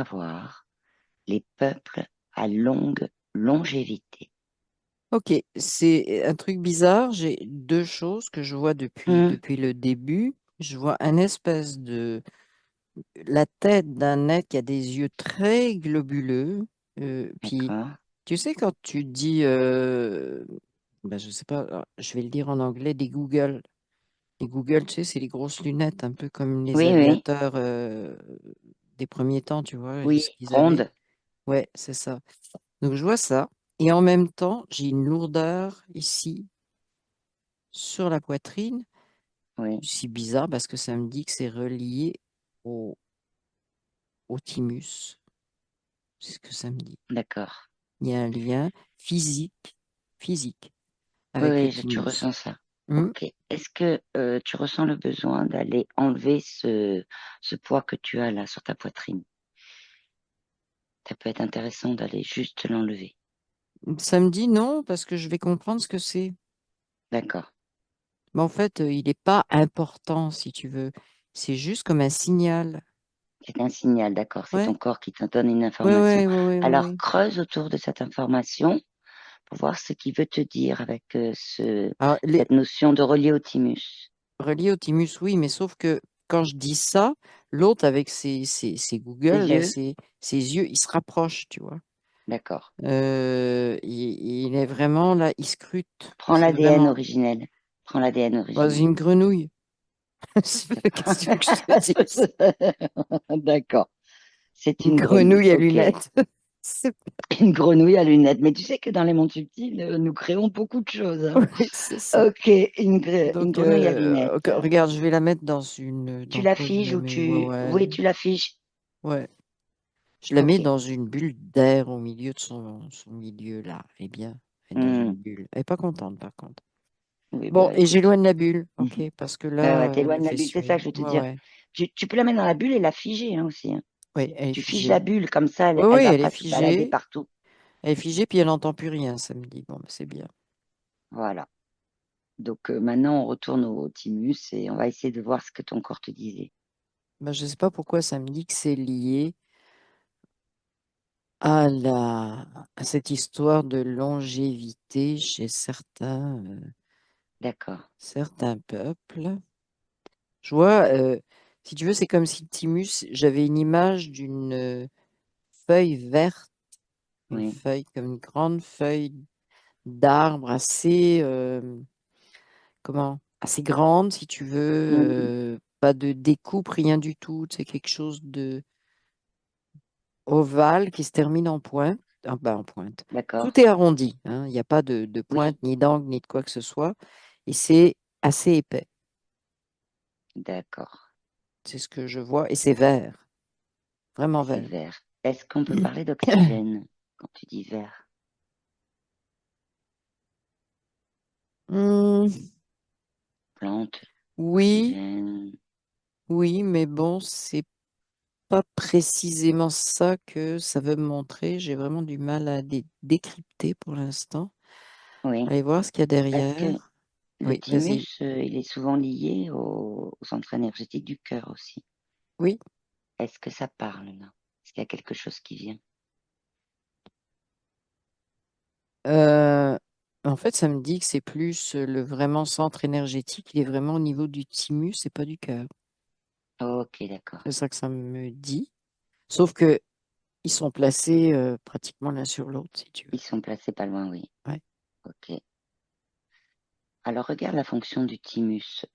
avoir les peuples à longue longévité? Ok, c'est un truc bizarre. J'ai deux choses que je vois Hmm, depuis le début. Je vois un espèce de la tête d'un être qui a des yeux très globuleux. Puis, d'accord, tu sais, quand tu dis, ben, je sais pas, je vais le dire en anglais, des Google. Les Google, tu sais, c'est les grosses lunettes, un peu comme les oui, oui, aviateurs des premiers temps, tu vois, oui, ce qu'ils avaient. ronde, Ouais, c'est ça. Donc, je vois ça. Et en même temps, j'ai une lourdeur ici sur la poitrine. oui, C'est bizarre parce que ça me dit que c'est relié au, au thymus. C'est ce que ça me dit. d'accord. Il y a un lien physique Oui, avec le oui, tu thymus. ressens ça. Hmm. Ok. Est-ce que tu ressens le besoin d'aller enlever ce poids que tu as là sur ta poitrine? Ça peut être intéressant d'aller juste l'enlever. Ça me dit non parce que je vais comprendre ce que c'est. D'accord. Mais en fait, il n'est pas important si tu veux. C'est juste comme un signal. C'est un signal, d'accord. C'est ton Ouais, corps qui te donne une ouais, information. ouais, ouais, ouais, ouais, Alors, ouais. creuse autour de cette information pour voir ce qu'il veut te dire avec Alors, cette notion de relier au thymus. relié au thymus, oui, mais sauf que quand je dis ça, l'autre avec ses Tes Google, là, yeux? ses yeux, il se rapproche, tu vois. D'accord. Il est vraiment là, il scrute. Prends C'est l'ADN vraiment originel. Prends l'ADN bah, originel. une grenouille. Qu'est-ce que tu veux que je te dise? D'accord. C'est Une une grenouille. grenouille à Ok. lunettes. C'est Une grenouille à lunettes. Mais tu sais que dans les mondes subtils, nous créons beaucoup de choses, hein. oui, c'est ça. Ok. Une Donc, grenouille à lunettes. regarde, je vais la mettre Tu dans quoi je l'affiches la ou mets? Ouais, Oui, ouais, tu l'affiches. ouais. Je la mets Ok. dans une bulle d'air au milieu de son milieu, là. Eh bien, elle est dans une Hmm. bulle. Elle est pas contente, par contre. Oui, Bon, bah et écoute. j'éloigne la bulle, ok, Mhm. parce que Ouais, là, elle me t'éloignes la fait bulle, c'est ça suer. que je veux te Ouais, dire. ouais. Tu peux la mettre dans la bulle et la figer, hein, aussi, hein. Oui, elle est Tu figes figée. la bulle, comme ça, Oui, elle oui, va elle est pas se balader figée. partout. Elle est figée, puis elle n'entend plus rien, ça me dit. Bon, bah, c'est bien. Voilà. Donc maintenant, on retourne au thymus et on va essayer de voir ce que ton corps te disait. Bah, je ne sais pas pourquoi ça me dit que c'est lié à cette histoire de longévité chez D'accord. certains peuples. Je vois, si tu veux, c'est comme si le thymus, j'avais une image d'une feuille verte, une Oui. feuille comme une grande feuille d'arbre assez, comment, assez grande, si tu veux, Mhm. pas de découpe, rien du tout. C'est quelque chose de ovale qui se termine en pointe. Ah, bah, en pointe. D'accord. Tout est arrondi, hein. Il n'y a pas de Oui. pointe, ni d'angle, ni de quoi que ce soit. Et c'est assez épais. D'accord. C'est ce que je vois. Et c'est vert, vraiment C'est vert. vert. Est-ce qu'on peut parler d'oxygène quand tu dis vert? Hmm, Plante, oui, oxygène. oui, mais bon, c'est pas précisément ça que ça veut me montrer. J'ai vraiment du mal à décrypter pour l'instant. Oui. Allez voir ce qu'il y a Est-ce que derrière. le Oui, vas-y. thymus, il est souvent lié au centre énergétique du cœur aussi? Oui. Est-ce que ça parle là? Est-ce qu'il y a quelque chose qui vient? Euh, En fait, ça me dit que c'est plus le vraiment centre énergétique. Il est vraiment au niveau du thymus et pas du cœur. Ok, d'accord. C'est ça que ça me dit. Sauf que ils sont placés pratiquement l'un sur l'autre, si tu veux. Ils sont placés pas loin, oui. Ouais. Ok. Alors regarde la fonction du thymus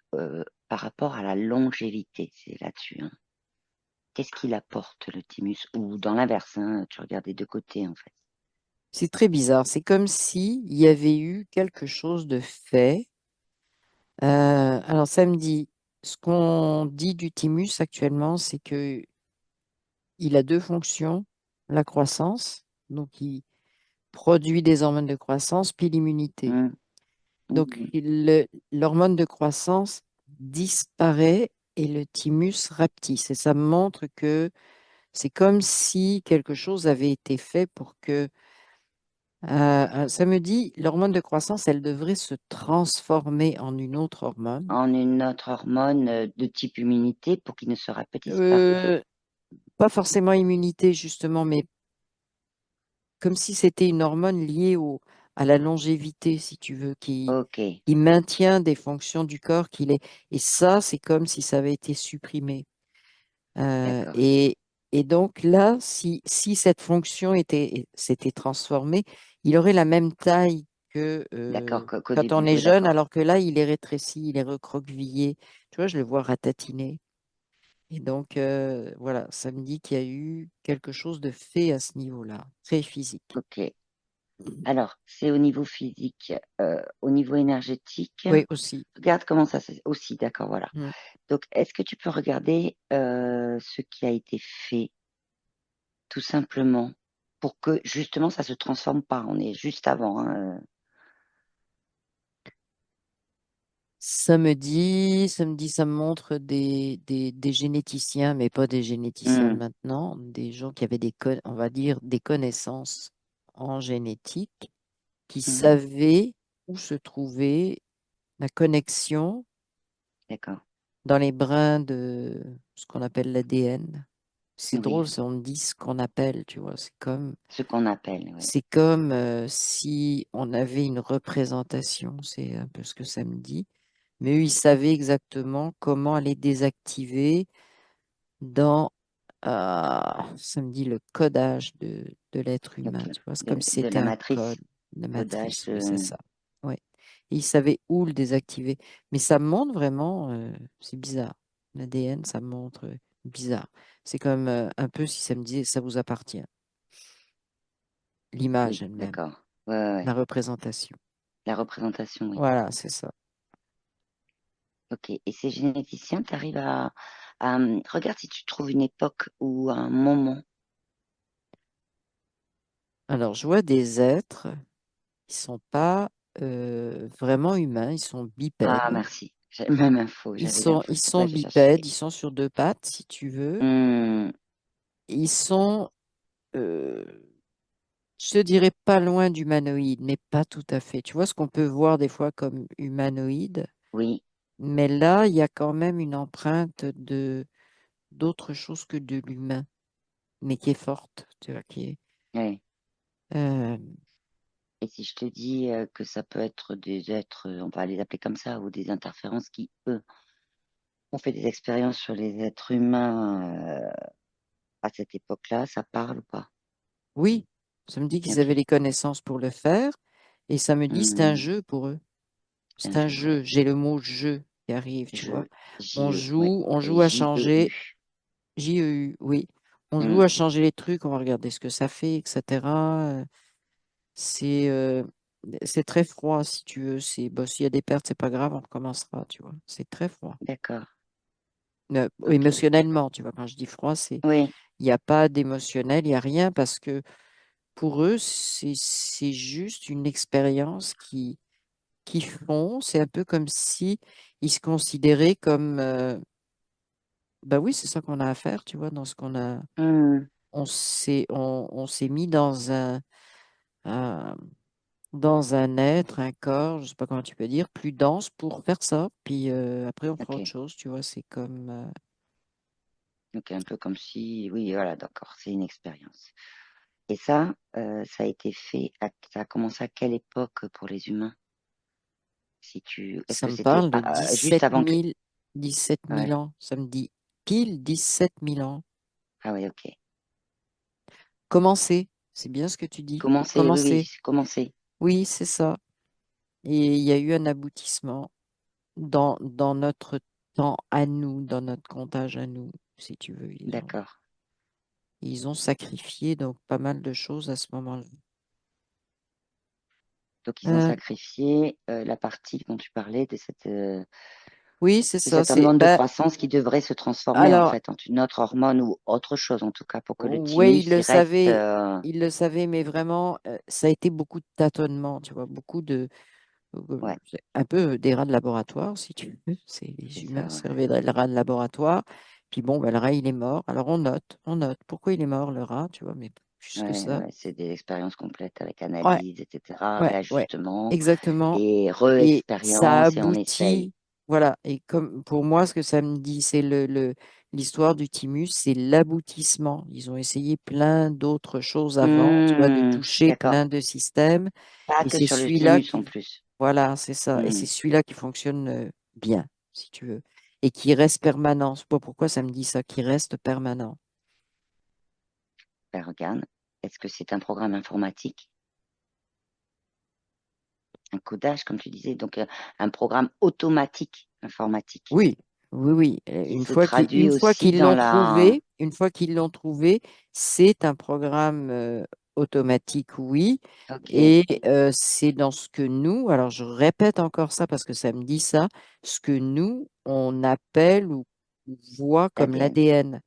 par rapport à la longévité, c'est là-dessus, hein. Qu'est-ce qu'il apporte le thymus? Ou dans l'inverse, hein, tu regardes des deux côtés en fait. C'est très bizarre. C'est comme si il y avait eu quelque chose de fait. Alors, ça me dit, ce qu'on dit du thymus actuellement, c'est que il a deux fonctions. La croissance, donc il produit des hormones de croissance, puis l'immunité. Hum, Donc, hum, l'hormone de croissance disparaît et le thymus rapetisse. Et ça montre que c'est comme si quelque chose avait été fait pour que... ça me dit, l'hormone de croissance, elle devrait se transformer en une autre hormone. en une autre hormone de type immunité pour qu'il ne se rapetisse pas. Euh, pas forcément immunité justement, mais comme si c'était une hormone liée à la longévité, si tu veux, Ok, qui maintient des fonctions du corps qu'il est. Et ça, c'est comme si ça avait été supprimé. Euh, d'accord. et, et donc là, si cette fonction s'était transformée, il aurait la même taille que D'accord, qu'au quand on début. est Oui, jeune, d'accord. alors que là, il est rétréci, il est recroquevillé. Tu vois, je le vois ratatiner. Et donc, voilà, ça me dit qu'il y a eu quelque chose de fait à ce niveau-là, très physique. Ok. Alors, c'est au niveau physique, au niveau énergétique. Oui, aussi. Regarde comment ça se... Aussi, d'accord, voilà. Mm. Donc, est-ce que tu peux regarder ce qui a été fait, tout simplement, pour que justement ça se transforme pas. On est juste avant, hein. Ça me montre des généticiens, mais pas des généticiens de Hmm, maintenant, des gens qui avaient on va dire, des connaissances en génétique, qui mhm, savaient où se trouvait la connexion d'accord. dans les brins de ce qu'on appelle l'ADN. C'est Oui, drôle, si on dit ce qu'on appelle, tu vois, ce qu'on appelle, oui. c'est comme si on avait une représentation, c'est un peu ce que ça me dit. Mais eux, ils savaient exactement comment aller désactiver dans, ça me dit, le codage de l'être Donc, humain. Tu vois, c'est comme si de c'était la un code, matrice, de codage. matrice. Oui, c'est ça. Ouais. Et ils savaient où le désactiver. Mais ça me montre vraiment, c'est bizarre. L'ADN, ça me montre bizarre. C'est comme un peu si ça me disait, ça vous appartient. L'image Oui, elle-même, d'accord. Ouais, ouais, la ouais. représentation. La représentation, oui. Voilà, c'est ça. Ok. Et ces généticiens, tu arrives regarde si tu trouves une époque ou un moment. Alors, je vois des êtres qui sont pas vraiment humains, ils sont Ah, bipèdes. merci. J'avais même info, j'avais l'info, Ils c'est pour ça sont que j'ai bipèdes, cherché. ils sont sur deux pattes, si tu veux. Hmm, Ils sont, euh, je te dirais pas loin d'humanoïdes, mais pas tout à fait. Tu vois ce qu'on peut voir des fois comme humanoïde, oui, mais là, il y a quand même une empreinte de d'autre chose que de l'humain, mais qui est forte, tu vois, oui. euh, Et si je te dis que ça peut être des êtres, on va les appeler comme ça, ou des interférences qui, eux, ont fait des expériences sur les êtres humains à cette époque-là, ça parle ou pas? oui, ça me dit qu'ils avaient Ok. les connaissances pour le faire, et ça me dit c'est un Hmm, jeu pour eux. c'est C'est un un jeu, ouais. jeu. J'ai le mot jeu qui arrive, tu vois. Je, J-E, ouais. On Et joue à J-E-U. changer. J-E-U, oui. On joue Hmm, à changer les trucs, on va regarder ce que ça fait, etc. C'est euh, c'est très froid, si tu veux. Bon, s'il y a des pertes, c'est pas grave, on recommencera, tu vois. C'est très froid. d'accord. Ok. Émotionnellement, tu vois. Quand je dis froid, Oui, il n'y a pas d'émotionnel, il n'y a rien, parce que pour eux, c'est juste une expérience qui font. C'est un peu comme si ils se considéraient comme, bah oui, c'est ça qu'on a à faire, tu vois, dans ce qu'on a, hmm, on s'est mis un- dans un être, un corps, je sais pas comment tu peux dire, plus dense pour faire ça. Puis après, on fera autre ok. chose, tu vois, c'est comme, Donc un peu comme si, oui, voilà, d'accord, c'est une expérience. Et ça a été fait, ça a commencé à quelle époque pour les humains? Si tu, est-ce ça que me c'était parle de juste avant que, 17 000 ouais. ans. Ça me dit pile 17 000 ans. Ah oui, ok. Commencer, c'est bien ce que tu dis. Commencer, oui, oui, Commencer. commencer. Oui, c'est ça. Et il y a eu un aboutissement dans notre temps à nous, dans notre comptage à nous, si tu veux. D'accord. Ils ont sacrifié donc pas mal de choses à ce moment-là. Donc ils ont Euh, sacrifié la partie dont tu parlais oui, c'est de ça. cette hormone de croissance qui devrait se transformer en Alors, fait en une autre hormone ou autre chose en tout cas pour que le oui, thymus il reste. il le savait, mais vraiment, ça a été beaucoup de tâtonnements, tu vois, Ouais, c'est un peu des rats de laboratoire, si tu veux. C'est c'est les ça. humains Ouais. servaient de rats de laboratoire. Puis bon, ben, le rat, il est mort. Alors on note. Pourquoi il est mort, le rat, tu vois, mais plus que Ouais, ça. ouais, c'est des expériences complètes avec Ouais, analyse, etc., ouais, réajustement exactement. et Et ça re-expérience et on essaye. aboutit, voilà. Et comme pour moi, ce que ça me dit, c'est l'histoire du thymus, c'est l'aboutissement. Ils ont essayé plein d'autres choses avant, tu vois, de toucher D'accord. plein de systèmes. Pas Et que c'est sur le celui-là thymus en qui, plus. voilà, c'est ça. Et Hmm. c'est celui-là qui fonctionne bien, si tu veux. Et qui reste permanent. Je sais pas pourquoi ça me dit ça, qui reste permanent. Ben, regarde, est-ce que c'est un programme informatique? Un codage, comme tu disais, donc un programme automatique informatique Oui, oui, oui. qui se traduit Une fois aussi qu'ils dans l'ont la... trouvé, une fois qu'ils l'ont trouvé, c'est un programme automatique, oui. Ok, Et c'est dans ce que nous, alors je répète encore ça parce que ça me dit ça, ce que nous, on appelle ou voit comme l'ADN. l'ADN.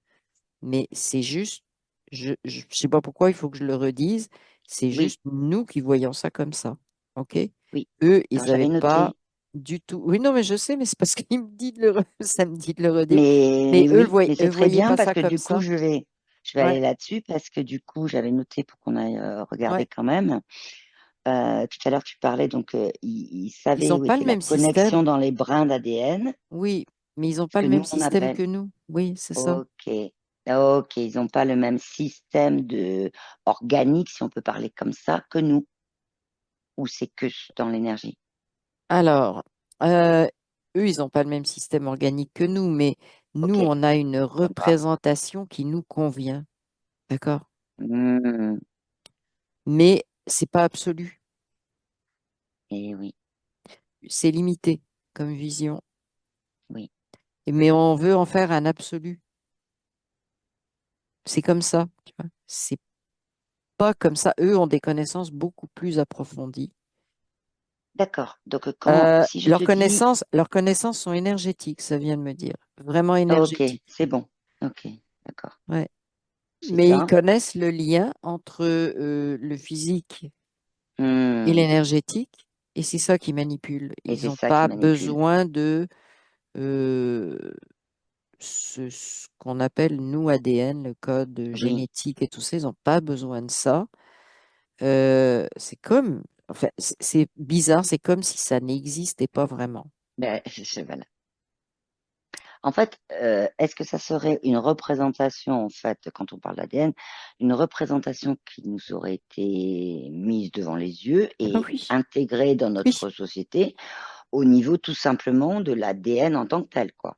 Mais c'est juste, je sais pas pourquoi il faut que je le redise, c'est Oui, juste nous qui voyons ça comme ça. OK? oui. Eux, ils Alors n'avaient j'avais pas noté, du tout. Oui, non, mais je sais, mais c'est parce qu'il me dit de ça me dit de le redire. Mais mais oui, mais eux c'est très voyaient bien pas parce ça que comme du coup, ça. je vais Ouais, aller là-dessus parce que du coup, j'avais noté pour qu'on aille regarder ouais. quand même. Tout à l'heure, tu parlais, donc il Ils savait n'ont où pas était le la même système. connexion dans les brins d'ADN, Oui, mais ils n'ont ce pas que le même nous, on système appelle. que nous. Oui, c'est ça. Ok, ok, ils n'ont pas le même système de organique, si on peut parler comme ça, que nous, ou c'est que dans l'énergie. Alors, euh, eux, ils n'ont pas le même système organique que nous, mais nous, Ok, on a une sympa. représentation qui nous convient. D'accord? Hmm, Mais c'est pas absolu, et oui, c'est limité comme vision. oui, Mais on veut en faire un absolu. C'est comme ça, tu vois. C'est pas comme ça. Eux ont des connaissances beaucoup plus approfondies. d'accord. Donc quand, si je te dis, Leurs connaissances sont énergétiques, ça vient de me dire. Vraiment ok, énergétiques. c'est bon, ok, d'accord, Ouais. c'est Mais ils ça. connaissent le lien entre le physique et Hmm, l'énergétique, et c'est ça qui manipule. et Ils c'est n'ont ça qui pas manipule. besoin de euh, ce qu'on appelle, nous, ADN, le code Oui, génétique et tout ça, ils n'ont pas besoin de ça. C'est comme, enfin, c'est bizarre, c'est comme si ça n'existait pas vraiment. ben, voilà. En fait, est-ce que ça serait une représentation, en fait, quand on parle d'ADN, une représentation qui nous aurait été mise devant les yeux Ah et oui, intégrée dans oui, notre société au niveau tout simplement de l'ADN en tant que tel, quoi.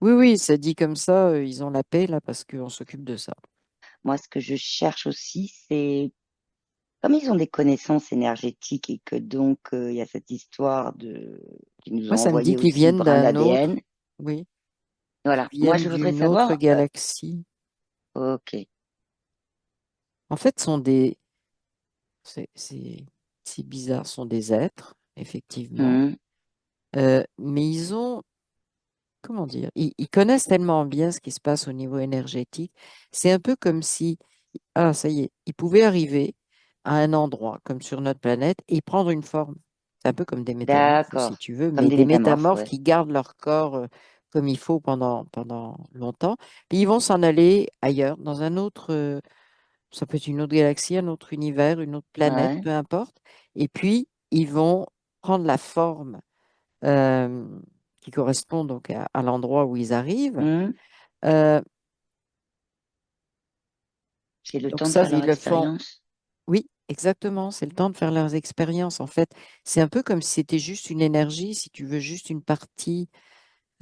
oui, oui, c'est dit comme ça, ils ont la paix là parce qu'on s'occupe de ça. Moi, ce que je cherche aussi, c'est comme ils ont des connaissances énergétiques et que donc il y a cette histoire de qu'ils nous Moi, ont ça me dit envoyé qu'ils aussi viennent brin d'un d'ADN. autre, oui, qu'ils Voilà. Moi, viennent je voudrais d'une autre savoir. galaxie. Ok. En fait, c'est, c'est, c'est bizarre, sont des êtres, effectivement. Hmm, Mais ils ont, comment dire, ils connaissent tellement bien ce qui se passe au niveau énergétique. C'est un peu comme si, ah, ça y est, ils pouvaient arriver à un endroit, comme sur notre planète, et prendre une forme. C'est un peu comme des métamorphes, si d'accord. tu veux, Comme mais des des métamorphes, métamorphes ouais. qui gardent leur corps comme il faut pendant longtemps. Puis ils vont s'en aller ailleurs, dans un autre, ça peut être une autre galaxie, un autre univers, une autre planète, Ouais. peu importe. Et puis, ils vont prendre la forme euh, qui correspond donc à l'endroit où ils arrivent. Hmm. Euh, C'est le donc temps de ça, faire leur ils le font. expérience. Oui, exactement. C'est le temps de faire leurs expériences. En fait, c'est un peu comme si c'était juste une énergie, si tu veux, juste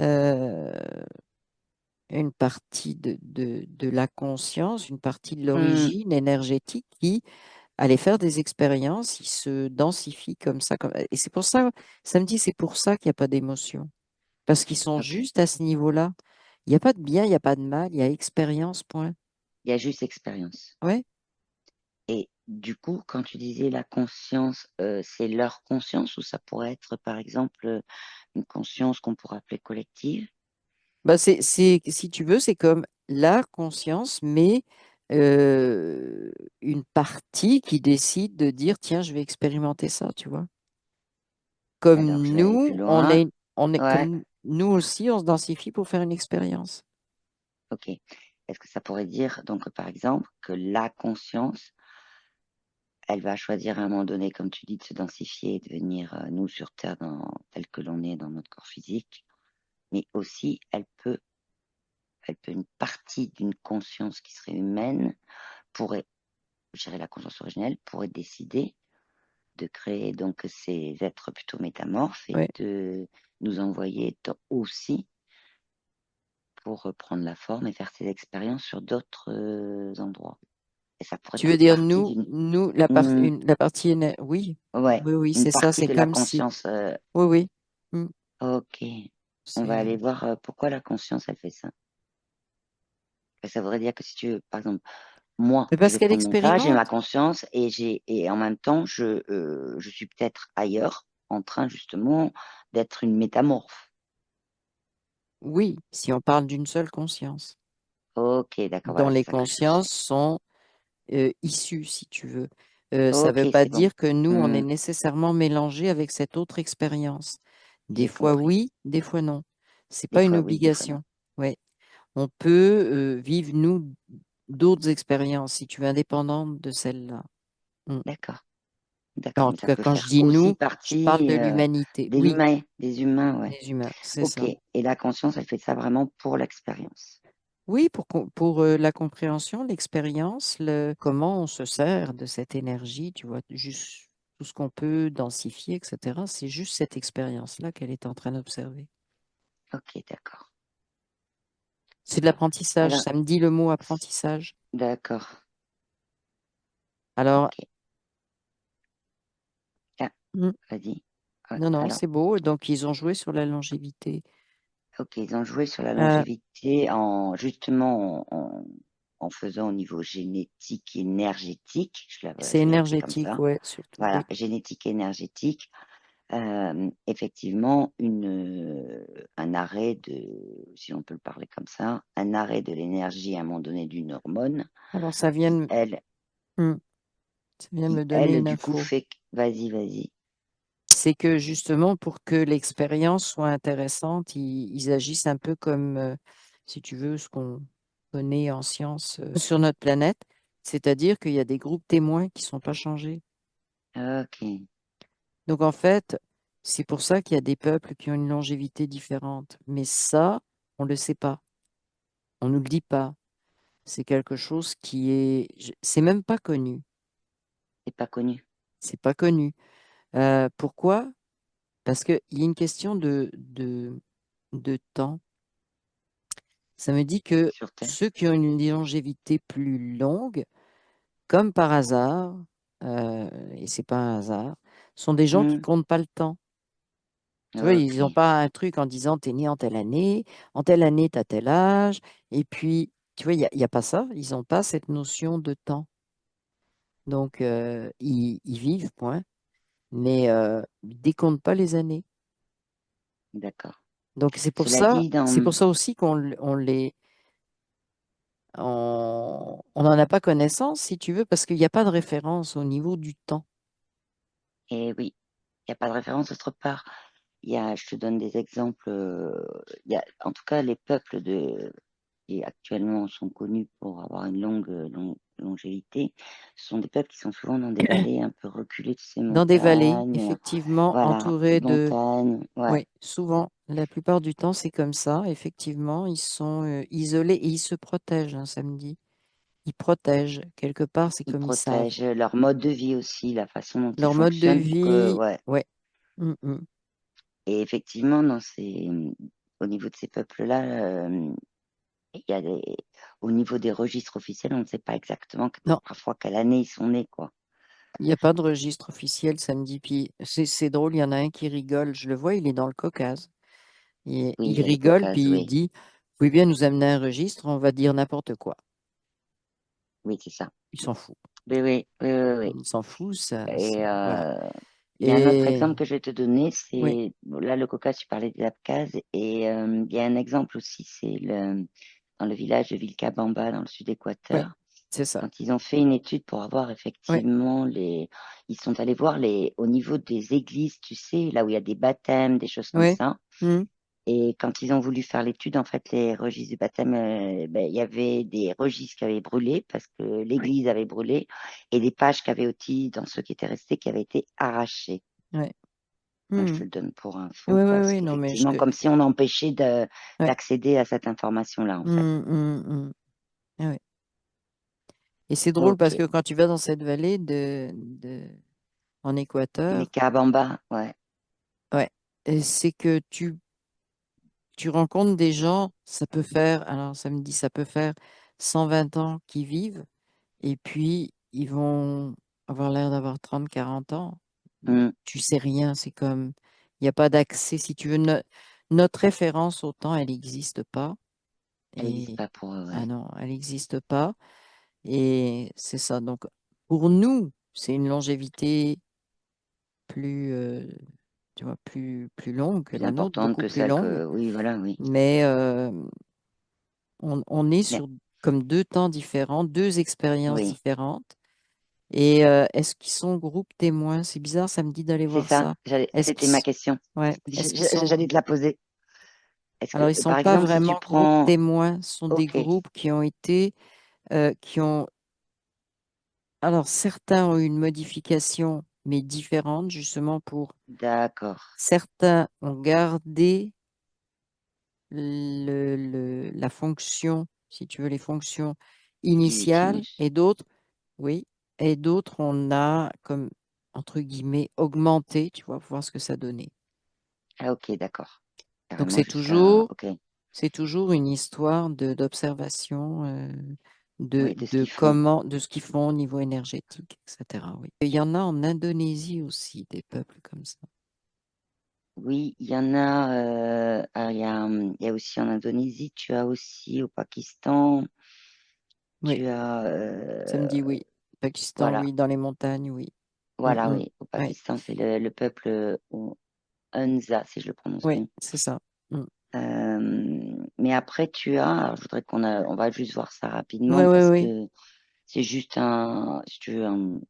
euh, une partie de la conscience, une partie de Hmm. l'origine énergétique qui allait faire des expériences, ils se densifient comme ça. Et c'est pour ça, samedi, c'est pour ça qu'il n'y a pas d'émotion. Parce qu'ils sont Ok. juste à ce niveau-là. Il n'y a pas de bien, il n'y a pas de mal, il y a expérience, point. Il y a juste expérience. Ouais. Et du coup, quand tu disais la conscience, c'est leur conscience ou ça pourrait être, par exemple, une conscience qu'on pourrait appeler collective? Bah si tu veux, c'est comme la conscience, mais euh, une partie qui décide de dire, tiens, je vais expérimenter ça, tu vois. Comme Alors, je vais aller plus nous, loin. Ouais, comme nous aussi, on se densifie pour faire une expérience. ok. Est-ce que ça pourrait dire, donc, par exemple, que la conscience, elle va choisir à un moment donné, comme tu dis, de se densifier et de venir, nous, sur Terre, tel que l'on est dans notre corps physique, mais aussi, elle peut une partie d'une conscience qui serait humaine pourrait, je dirais la conscience originelle, pourrait décider de créer donc ces êtres plutôt métamorphes et Oui. de nous envoyer aussi pour prendre la forme et faire ces expériences sur d'autres endroits. Et ça pourrait Tu veux être dire partie nous, d'une, nous, la partie, oui, ouais, oui, oui, une c'est ça, partie c'est de la comme si, conscience. oui, oui, mm, Ok, on va c'est, aller voir pourquoi la conscience elle fait ça. Ça voudrait dire que si tu veux, par exemple, moi, mais je parce vais qu'elle prendre mon cas, j'ai ma expérimente, conscience et en même temps, je suis peut-être ailleurs, en train justement d'être une métamorphe. oui, si on parle d'une seule conscience, Ok, d'accord, dont voilà, c'est les ça que je cherchais. consciences sont issues, si tu veux. Ça ne Ok, veut pas c'est bon. dire que nous, on est Hmm, nécessairement mélangés avec cette autre expérience. Des j'ai fois compris. oui, des fois non. C'est Des pas une fois oui, des fois non. obligation. Ouais. On peut vivre, nous, d'autres expériences, si tu veux, indépendantes de celle-là. Mm. D'accord, d'accord, En mais tout ça cas, peut quand je faire dis aussi nous, je parle de partie l'humanité. Oui, des humains, ouais. des humains, c'est Ok, ça. et la conscience, elle fait ça vraiment pour l'expérience. Oui, pour la compréhension, l'expérience, comment on se sert de cette énergie, tu vois, juste tout ce qu'on peut densifier, etc. C'est juste cette expérience-là qu'elle est en train d'observer. Ok, d'accord. C'est de l'apprentissage, Alors, ça me dit le mot apprentissage. d'accord, Alors, ok. Ah, mm, vas-y. non, non, Alors, c'est beau. Donc, ils ont joué sur la longévité. ok, ils ont joué sur la Euh, longévité en justement en faisant au niveau génétique, énergétique, c'est je l'ai appelé comme énergétique, ça. ouais, surtout, Voilà, oui. génétique, énergétique. Effectivement, un arrêt de, si on peut le parler comme ça, un arrêt de l'énergie à un moment donné d'une hormone Alors, qui, elle, mm, ça vient de qui, me donner elle, une du coup, info. fait que, vas-y, vas-y. C'est que justement, pour que l'expérience soit intéressante, ils agissent un peu comme, si tu veux, ce qu'on connaît en science sur notre planète, c'est-à-dire qu'il y a des groupes témoins qui ne sont pas changés. Ok, Donc en fait, c'est pour ça qu'il y a des peuples qui ont une longévité différente. Mais ça, on ne le sait pas, on ne nous le dit pas. C'est quelque chose qui est, c'est même pas connu. c'est pas connu C'est pas connu. Pourquoi? Parce qu'il y a une question de temps. Ça me dit que sur Terre. ceux qui ont une longévité plus longue, comme par hasard, et c'est pas un hasard, sont des gens qui Hmm, comptent pas le temps. Tu vois, ils n'ont ok, pas un truc en disant t'es né en telle année, t'as tel âge, et puis, tu vois, il y a pas ça. Ils n'ont pas cette notion de temps. Donc, ils vivent, point, mais ils décomptent pas les années. d'accord. Donc, Cela dit, c'est pour ça aussi on les, on n'en a pas connaissance, si tu veux, parce qu'il n'y a pas de référence au niveau du temps. et oui, il n'y a pas de référence autre part. Je te donne des exemples. En tout cas, les peuples qui actuellement sont connus pour avoir une longévité, ce sont des peuples qui sont souvent dans des vallées un peu reculées de ces Dans des vallées, montagnes. effectivement, Voilà, entourées de... montagnes, ouais, Oui, souvent, la plupart du temps, c'est comme ça. Effectivement, ils sont isolés et ils se protègent, hein, ça me dit. Ils protègent. Quelque part, c'est ils comme ils savent. protègent leur mode de vie aussi, la façon dont ils Leur mode de fonctionnent pour que, vie, ouais. ouais. Mm, mm. Et effectivement, au niveau de ces peuples-là, il y a au niveau des registres officiels, on ne sait pas exactement Non, parfois quelle année ils sont nés, quoi. il n'y a pas de registre officiel, ça me dit. Puis c'est drôle, il y en a un qui rigole. Je le vois, il est dans le Caucase. Et Oui, il il y a le rigole, Caucase, puis il oui. dit, vous pouvez bien nous amener un registre, on va dire n'importe quoi. Oui, c'est ça. Il s'en fout. Oui, oui, oui, oui, oui. Il s'en fout, ça, Et voilà. il y a un autre Et exemple que je vais te donner, oui, c'est bon, là le Caucase, tu parlais des Abkhazes, et il y a un exemple aussi, dans le village de Vilcabamba, dans le oui, sud-Équateur, c'est ça. quand ils ont fait une étude pour avoir Oui, effectivement ils sont allés voir au niveau des églises, tu sais, là où il y a des baptêmes, des choses comme oui, ça. hmm, Et quand ils ont voulu faire l'étude, en fait, les registres du baptême, ben, il y avait des registres qui avaient brûlé parce que l'église avait brûlé et des pages qui avaient aussi, dans ceux qui étaient restés, qui avaient été arrachées. oui. Moi, je Hmm. te le donne pour Oui, info, oui, parce oui, non, mais je qu'effectivement, te. comme si on empêchait Ouais. d'accéder à cette information-là, en fait. Hmm, hmm, hmm. Ah ouais. Et c'est drôle Ok. parce que quand tu vas dans cette vallée en Les Équateur, Cabamba, ouais. ouais, et c'est que tu rencontres des gens, ça peut faire, alors ça me dit, ça peut faire 120 ans qu'ils vivent, et puis ils vont avoir l'air d'avoir 30 40 ans. Hmm. Tu sais rien, c'est comme, il n'y a pas d'accès, si tu veux, notre référence au temps, elle n'existe pas. Elle n'existe Et, pas pour eux, ah ouais. non, elle n'existe pas. Et c'est ça. Donc, pour nous, c'est une longévité plus, tu vois, plus longue que Plus la nôtre, importante beaucoup que plus celle longue. que... Oui, voilà, oui. Mais on est Mais, sur comme deux temps différents, deux expériences oui, différentes. Et est-ce qu'ils sont groupe témoin? C'est bizarre, ça me dit d'aller c'est voir ça. ça. Est-ce C'était ma qu'ils, question. ouais, est-ce qu'ils sont, J'allais te la poser. Est-ce alors que, ils sont par pas exemple, si tu vraiment groupe prends... témoin, ce sont des Ok, groupes qui ont été, qui ont, alors certains ont eu une modification, mais différente, justement pour, d'accord. certains ont gardé la fonction, si tu veux, les fonctions Du initiales, thymus. et d'autres, oui, et d'autres, on a comme, entre guillemets, augmenté, tu vois, pour voir ce que ça donnait. Ah, ok, d'accord. Donc Carrément jusqu'à... Ok. c'est toujours une histoire d'observation Oui, de ce de qu'ils font. comment, de ce qu'ils font au niveau énergétique, etc. Oui. Et il y en a en Indonésie aussi, des peuples comme ça. Oui, il y en a... alors, il y a aussi en Indonésie, tu as aussi au Pakistan, Oui, tu as... ça me dit oui. Pakistan, voilà, oui, dans les montagnes, oui. Mm, voilà, mm. oui. Au Ouais, Pakistan, c'est le peuple Hunza, si je le prononce ouais, bien. c'est ça. Mm. Mais après, tu as... alors, je voudrais on va juste voir ça Ouais, rapidement ouais, parce ouais. que c'est juste un... Si tu veux, on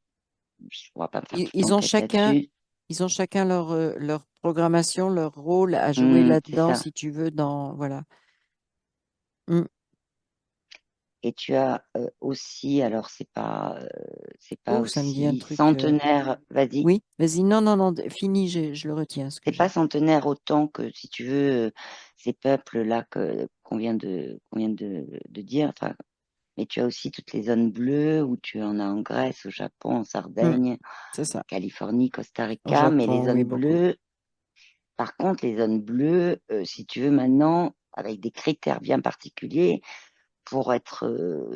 va pas me faire tout Ils ont l'enquête chacun, là-dessus. ils ont chacun leur programmation, leur rôle à jouer C'est là-dedans, ça. si tu veux, dans, voilà. Mm. Et tu as aussi, alors c'est pas Oh, ça me dit un aussi truc. centenaire, vas-y, Oui, vas-y, non, non, non, fini, je le retiens, ce que c'est pas j'ai. centenaire autant que si tu veux ces peuples-là qu'on vient de dire. Enfin, mais tu as aussi toutes les zones bleues où tu en as en Grèce, au Japon, en Mm. Sardaigne, C'est ça. Californie, Costa Au Rica. Mais les Japon, oui, zones beaucoup. bleues, par contre, les zones bleues, si tu veux maintenant, avec des critères bien particuliers. Pour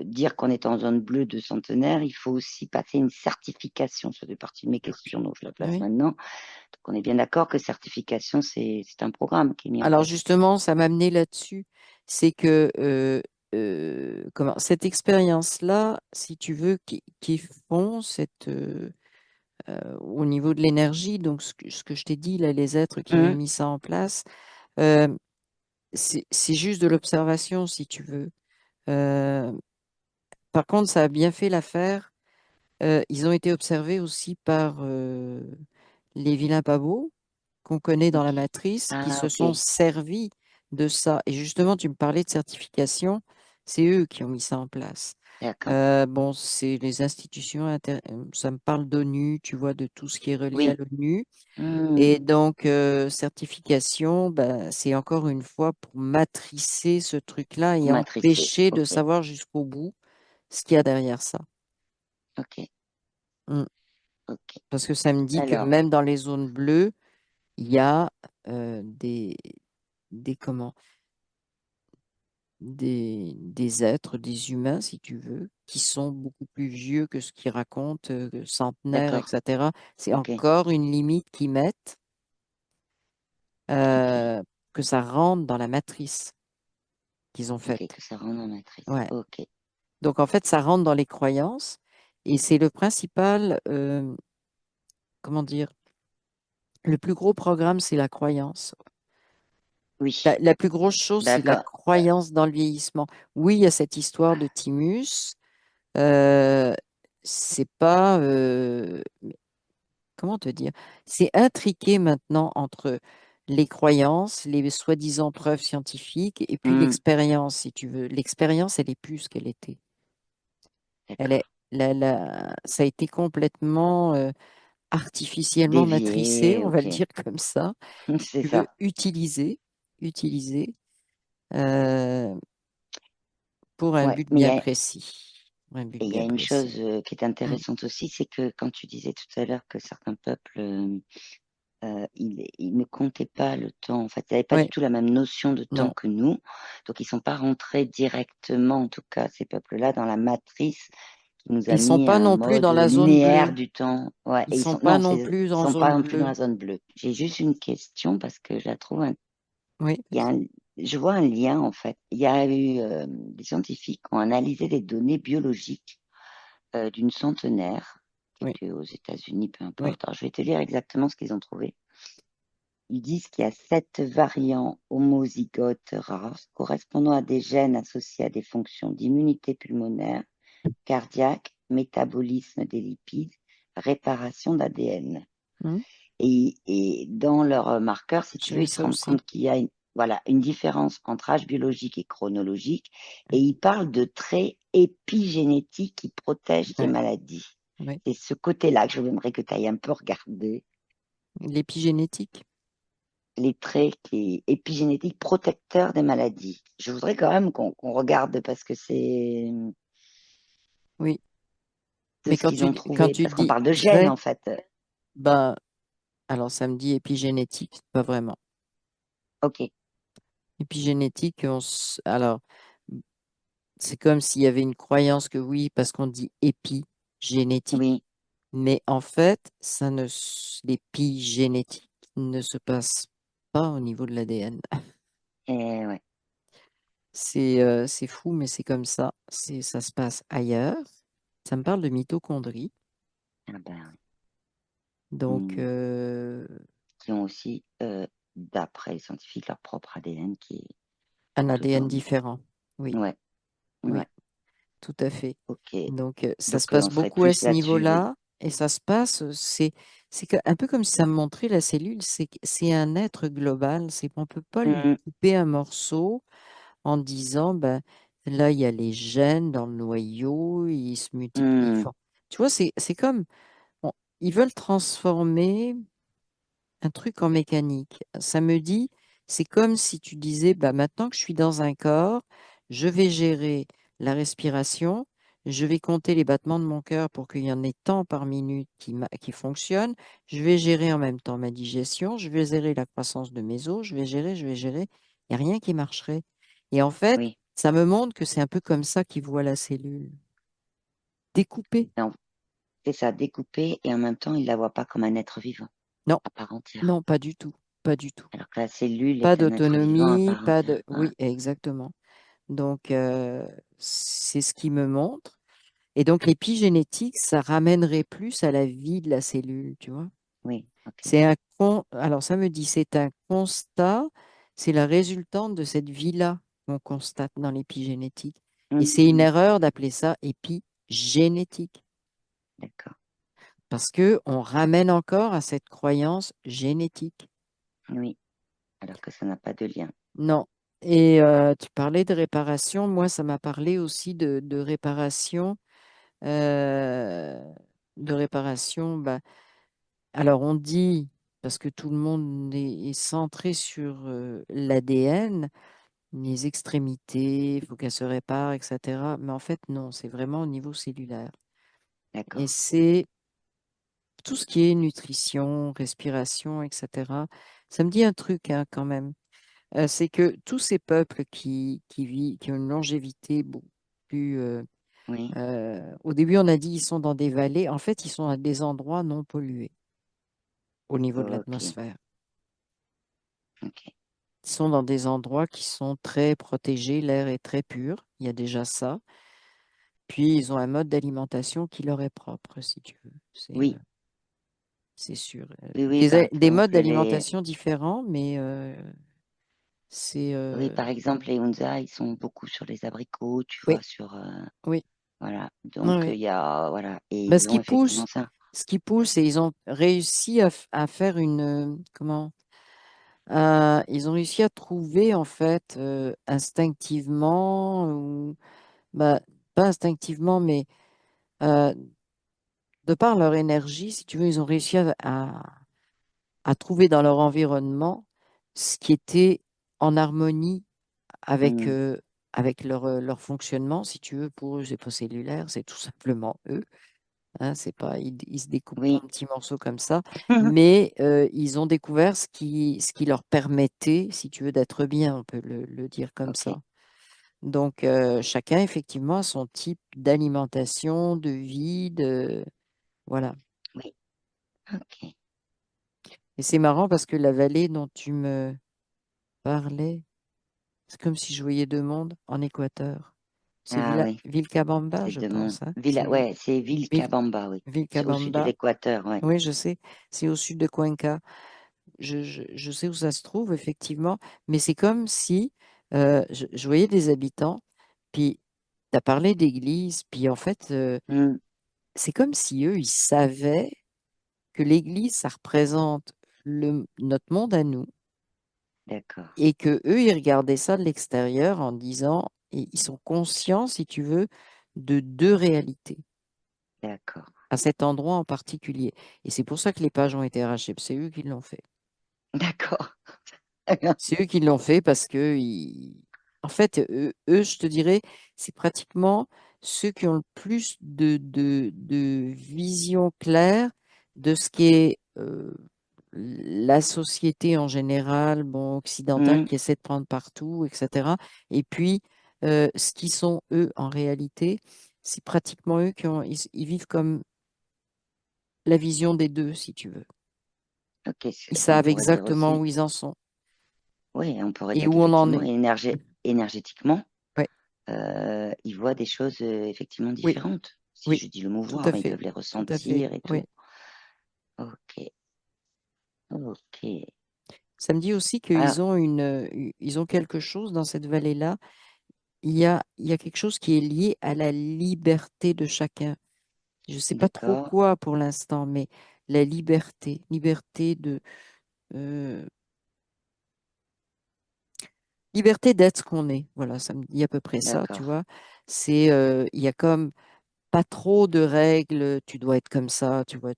dire qu'on est en zone bleue de centenaire, il faut aussi passer une certification. Ça fait partie de mes questions, donc je la place Oui. maintenant. Donc on est bien d'accord que certification, c'est un programme qui est mis en Alors place. justement, ça m'a amené là-dessus, c'est que comment cette expérience-là, si tu veux, qui font au niveau de l'énergie, donc ce que je t'ai dit, là, les êtres qui avaient Hum, mis ça en place, euh, c'est juste de l'observation, si tu veux. Euh, Par contre, ça a bien fait l'affaire. Ils ont été observés aussi par les vilains pas beaux qu'on connaît dans la ok. matrice, qui Ah, se sont ok. servis de ça. Et justement, tu me parlais de certification, c'est eux qui ont mis ça en place. D'accord. Bon, c'est les institutions, ça me parle d'ONU, tu vois, de tout ce qui est relié à Oui. l'ONU. Hum, Et donc, certification, ben, c'est encore une fois pour matricer ce truc-là pour et matricer. empêcher de Ok. savoir jusqu'au bout ce qu'il y a derrière ça. Ok. Mm. Ok. Parce que ça me dit que Alors, même dans les zones bleues, il y a comment, des êtres, des humains, si tu veux, qui sont beaucoup plus vieux que ce qu'ils racontent, centenaires, d'accord. etc. C'est Ok. encore une limite qu'ils mettent, Ok. euh, que ça rentre dans la matrice qu'ils ont Ok. faite. Que ça rentre en matrice. Ouais. Ok. Donc en fait, ça rentre dans les croyances et c'est le principal, comment dire, le plus gros programme, c'est la croyance. Oui. La plus grosse chose, c'est la D'accord. croyance dans le vieillissement. Oui, il y a cette histoire de thymus. Euh, c'est pas, comment te dire, c'est intriqué maintenant entre les croyances, les soi-disant preuves scientifiques et puis Hum, l'expérience, si tu veux. L'expérience, elle est plus ce qu'elle était. Elle est, d'accord. ça a été complètement, artificiellement matricé, dévié, on va le ok. dire comme ça. C'est Tu veux ça. utiliser euh, pour un Ouais, but mais bien précis. Pour un but il y a bien une précis. chose qui est Mm. intéressante aussi, c'est que quand tu disais tout à l'heure que certains peuples, ils ne comptaient pas le temps. En fait, ils n'avaient pas du Oui, tout la même notion de temps non. que nous. Donc, ils sont pas rentrés directement, en tout cas, ces peuples-là, dans la matrice qui nous a Ils sont mis pas un non plus mode dans la zone linéaire bleue. du temps. Ouais, Ils et sont pas non, non plus ils en sont pas zone non plus dans bleue. la zone bleue. J'ai juste une question parce que je la trouve, Oui, il y a vas-y. je vois un lien, en fait. Il y a eu des scientifiques qui ont analysé les données biologiques d'une centenaire qui Oui, était aux États-Unis, peu oui. importe. Alors, je vais te lire exactement ce qu'ils ont trouvé. Ils disent qu'il y a 7 variants homozygotes rares correspondant à des gènes associés à des fonctions d'immunité pulmonaire, cardiaque, métabolisme des lipides, réparation d'ADN. Hmm. Et dans leurs marqueurs, si tu J'ai veux, vu ils se ça rendent aussi. compte qu'il y a voilà, une différence entre âge biologique et chronologique, et ils parlent de traits épigénétiques qui protègent des Ouais, maladies. ouais. C'est ce côté-là que j'aimerais que tu ailles un peu regarder, L'épigénétique. les traits épigénétiques protecteurs des maladies. Je voudrais quand même qu'on regarde parce que Oui. c'est Mais ce qu'ils ont quand trouvé, tu parce qu'on dis parle de gènes trait, en fait. ben, alors ça me dit épigénétique, pas vraiment. Ok, Épigénétique, alors, c'est comme s'il y avait une croyance que oui, parce qu'on dit épigénétique, oui, mais en fait, l'épigénétique ne se passe pas au niveau de l'ADN. ouais. C'est fou, mais c'est comme ça. Ça se passe ailleurs. Ça me parle de mitochondrie. Ah ben, Donc, hmm. Qui ont aussi, d'après les scientifiques, leur propre ADN qui est un ADN complètement. différent. Oui, Ouais, oui, ouais, tout à fait. ok. Donc, ça se Donc, passe on serait beaucoup à plus ce là-dessus. niveau-là. Et ça se passe, un peu comme si ça me montrait la cellule, c'est un être global. On ne peut pas lui Hmm, couper un morceau en disant, ben, là, il y a les gènes dans le noyau, ils se multiplient. hmm, Tu vois, c'est comme, on- ils veulent transformer un truc en mécanique. Ça me dit, c'est comme si tu disais, bah, maintenant que je suis dans un corps, je vais gérer la respiration, je vais compter les battements de mon cœur pour qu'il y en ait tant par minute qui fonctionnent, je vais gérer en même temps ma digestion, je vais gérer la croissance de mes os, je vais gérer. Il n'y a rien qui marcherait. Et en fait, oui. ça me montre que c'est un peu comme ça qu'ils voient la cellule, découpée. Non, c'est ça, découpé, et en même temps, ils ne la voient pas comme un être vivant Non, à part entière. non, pas du tout, pas du tout. Alors que la cellule Pas est un être vivant à d'autonomie, part pas de... entière. Ouais, Oui, exactement. Donc, c'est ce qui me montre. Et donc, l'épigénétique, ça ramènerait plus à la vie de la cellule, tu vois. oui, ok. Alors, ça me dit, c'est un constat, c'est la résultante de cette vie-là qu'on constate dans l'épigénétique. Et c'est une Hmm, erreur d'appeler ça épigénétique, d'accord. parce que on ramène encore à cette croyance génétique. Oui, alors que ça n'a pas de lien. Non. Et tu parlais de réparation. Moi, ça m'a parlé aussi de réparation. euh, de réparation. Bah, alors, on dit, parce que tout le monde est centré sur l'ADN, les extrémités, il faut qu'elles se réparent, etc. Mais en fait, non, c'est vraiment au niveau cellulaire. Et D'accord. c'est tout ce qui est nutrition, respiration, etc. Ça me dit un truc hein, quand même. C'est que tous ces peuples qui ont une longévité beaucoup plus... Oui, au début, on a dit ils sont dans des vallées. En fait, ils sont à des endroits non pollués au niveau de ok, l'atmosphère. ok. Ils sont dans des endroits qui sont très protégés, l'air est très pur. Il y a déjà ça. Puis, ils ont un mode d'alimentation qui leur est propre, si tu veux. Oui, C'est sûr. oui, oui, par Des modes exemple, d'alimentation différents, mais c'est... oui, par exemple, les Hunza, ils sont beaucoup sur les abricots, tu Oui, vois, oui, voilà. oui, Donc, oui. il y a, voilà, et Ben, ils ont effectivement ça. ce qui pousse, et ils ont réussi à faire comment? Ils ont réussi à trouver en fait instinctivement ou bah, pas instinctivement, mais euh, de par leur énergie, si tu veux, ils ont réussi à trouver dans leur environnement ce qui était en harmonie avec, Hmm. avec leur fonctionnement, si tu veux. Pour eux, c'est pas cellulaire, c'est tout simplement eux. Hein, c'est pas, ils se découpent pas Oui. en petits morceaux comme ça, mais ils ont découvert ce qui leur permettait, si tu veux, d'être bien, on peut le dire comme Ok. ça. Donc, chacun, effectivement, a son type d'alimentation, de vie, voilà. Oui. Ok. Et c'est marrant parce que la vallée dont tu me parlais, c'est comme si je voyais deux mondes en Équateur. C'est Ah oui, Vilcabamba, c'est je deux mondes. pense. Hein. Villa, ouais, c'est Vilcabamba, oui. C'est au sud de Vilcabamba. l'Équateur, ouais. Oui, je sais. C'est au sud de Cuenca. Je sais où ça se trouve, effectivement. Mais c'est comme si je voyais des habitants, puis tu as parlé d'église, puis en fait, Hmm. c'est comme si eux, ils savaient que l'église, ça représente notre monde à nous, D'accord, et que eux, ils regardaient ça de l'extérieur en disant, et ils sont conscients, si tu veux, de deux réalités d'accord, à cet endroit en particulier. Et c'est pour ça que les pages ont été arrachées. C'est eux qui l'ont fait. d'accord. C'est eux qui l'ont fait parce que, en fait, je te dirais, c'est pratiquement ceux qui ont le plus de vision claire de ce qu'est la société en général, bon, occidentale, Hmm. qui essaie de prendre partout, etc. Et puis, ce qui sont eux en réalité, c'est pratiquement eux qui ont, ils vivent comme la vision des deux, si tu veux. Ok, Ils on savent pourrait dire exactement aussi, où ils en sont oui, on pourrait et dire où on en qu'effectivement, est. énergétiquement, Ouais, ils voient des choses effectivement oui. différentes. Si Oui, je dis le tout mouvoir, à ils fait, peuvent les tout à fait, ressentir et oui. tout. Ok, ok. Ça me dit aussi Alors, qu'ils ont ils ont quelque chose dans cette vallée-là. Il y a quelque chose qui est lié à la liberté de chacun. Je ne sais pas trop d'accord, quoi pour l'instant, mais la liberté euh, liberté d'être ce qu'on est. Voilà, ça me dit à peu près ça, tu d'accord. vois. Il y a comme pas trop de règles, tu dois être comme ça, tu vois,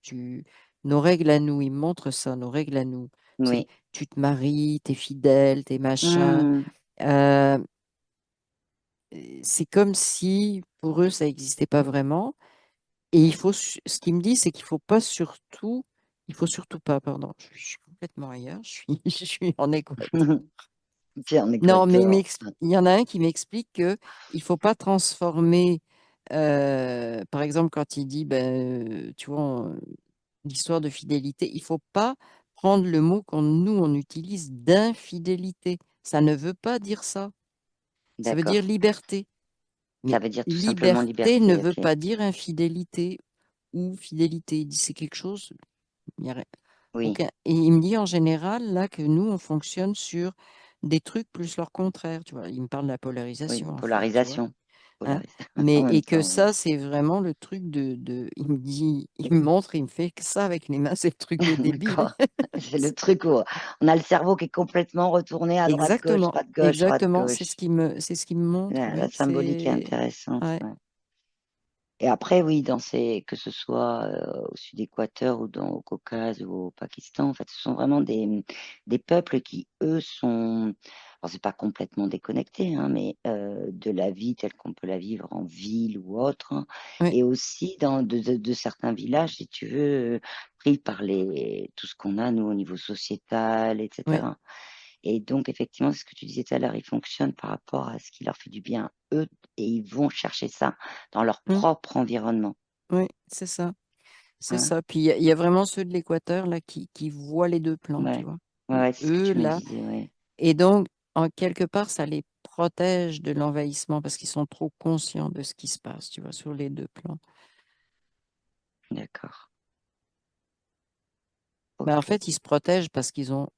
nos règles à nous, ils me montrent ça, nos règles à nous. C'est Oui. tu te maries, t'es fidèle, t'es machin. Hmm. Euh, c'est comme si pour eux, ça n'existait pas vraiment. Et ce qu'il me dit, c'est qu'il faut pas surtout, il faut surtout pas, pardon, je suis complètement ailleurs, je suis en Équateur. Tiens, en Non, mais Équateur. il y en a un qui m'explique que il faut pas transformer, par exemple, quand il dit, ben, tu vois, l'histoire de fidélité, il faut pas prendre le mot qu'on nous on utilise d'infidélité. Ça ne veut pas dire ça. Ça veut dire D'accord. liberté. Ça Mais veut dire tout simplement liberté ne liberté, veut ok. pas dire infidélité ou fidélité. Il dit c'est quelque chose. Il y a Oui, aucun... Et il me dit en général là que nous on fonctionne sur des trucs plus leur contraire. Tu vois, il me parle de la oui, polarisation en fait. Tu vois. polarisation. Hein? Polarisation. En Mais même et que temps, oui. ça c'est vraiment le truc il me dit, il me montre, il me fait que ça avec les mains, c'est le truc de débile. D'accord. C'est le truc où on a le cerveau qui est complètement retourné à Exactement, droite, gauche, droite, exactement. gauche. C'est ce qui me montre. La Oui, symbolique est c'est intéressante, ouais, ouais. Et après, oui, que ce soit au Sud-Équateur ou au Caucase ou au Pakistan, en fait, ce sont vraiment des peuples qui, eux, sont, alors c'est pas complètement déconnectés, hein, mais de la vie telle qu'on peut la vivre en ville ou autre, hein, ouais, et aussi de certains villages, si tu veux, pris par tout ce qu'on a, nous, au niveau sociétal, ouais. etc. Et donc, effectivement, c'est ce que tu disais tout à l'heure, ils fonctionnent par rapport à ce qui leur fait du bien, eux, et ils vont chercher ça dans leur Mmh. propre environnement. Oui, c'est ça. C'est Hein. ça. Puis il y a vraiment ceux de l'Équateur là qui voient les deux plans, tu Ouais. vois. Ouais, ouais, c'est ce que Eux tu me là. disais, ouais. Et donc, en quelque part, ça les protège de l'envahissement parce qu'ils sont trop conscients de ce qui se passe, tu vois, sur les deux plans. D'accord. Mais en Ok. fait, ils se protègent parce qu'ils ont,